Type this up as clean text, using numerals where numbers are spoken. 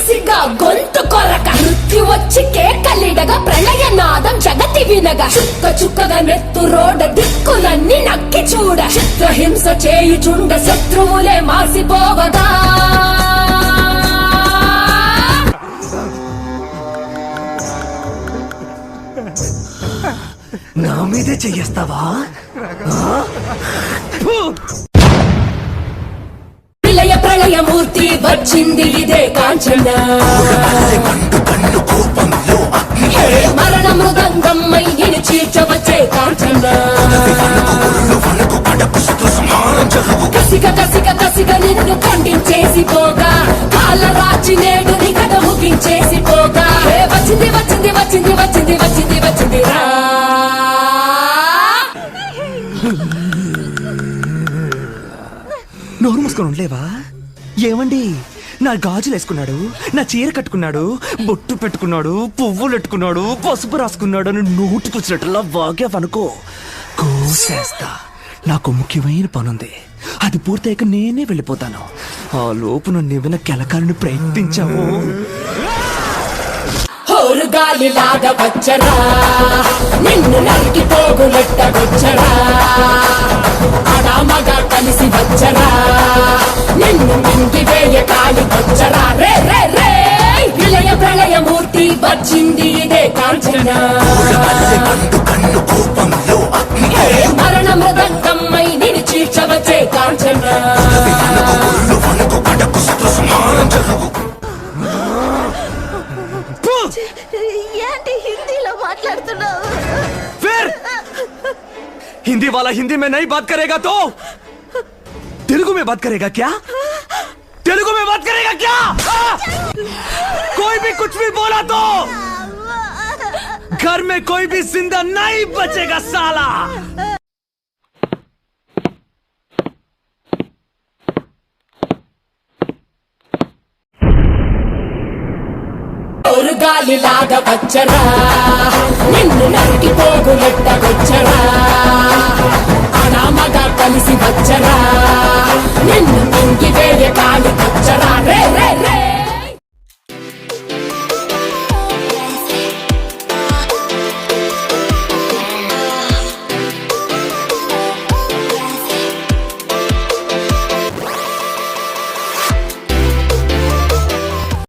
కసిగా గొంతు కొరక మృత్యు వచ్చి కేకలిడగా ప్రళయనాదం జగతి వినగా చుక్క చుక్కగా నెత్తు రోడ దిక్కులన్నీ నక్కి చూడ చిత్రహింస చేయుచుండ శత్రువులే మాసిపోవగా నా మీదే చెయ్యేస్తావా? విలయ ప్రళయమూర్తి వచ్చింది ఇదే కాంచన మరణ మృదంగమ్మై నిన్ను చీల్చవచ్చే కాంచన కసిక కసిక కసిక నిన్ను ఖండించేసి పోగా కాళ్ళ రాచి నేడు నీ కథ ముగించేసి పోగా వచ్చింది వచ్చింది వచ్చింది వచ్చింది వచ్చింది వచ్చింది రా నోరు మూసుకొని ఉండలేవా? ఏమండి, నా గాజులు వేసుకున్నాడు, నా చీర కట్టుకున్నాడు, బొట్టు పెట్టుకున్నాడు, పువ్వులు పెట్టుకున్నాడు, పసుపు రాసుకున్నాడు అని నోటుకొచ్చినట్లా వాగావనుకో కోసేస్తా. నాకు ముఖ్యమైన పనుంది, అది పూర్తయ్యాక నేనే వెళ్ళిపోతాను. ఆ లోపు నన్ను ఏమైనా కెలకాలని ప్రయత్నించావు గాలిలాగా వచ్చరా నిన్ను నరికి పోగులెట్టగొచ్చరా ఆడామగా కలిసి వచ్చరా నిన్ను మింగి వేయ కాలి వచ్చరా రే రే రే విలయ ప్రళయమూర్తి వచ్చింది ఇదే కాంచన మరణ మృదంగమ్మై నిన్ను చీల్చవచ్చే కాంచన हिंदी वाला हिंदी में नहीं बात करेगा तो तेलुगु में बात करेगा क्या? तेलुगु में बात करेगा क्या? कोई भी कुछ भी बोला तो घर में कोई भी जिंदा नहीं बचेगा साला. గాలిలాగా వచ్చరా నిన్ను నరికి పోగులెట్టగొచ్చరా ఆడామగా కలిసి వచ్చరా నిన్ను మింగి వేయ కాలి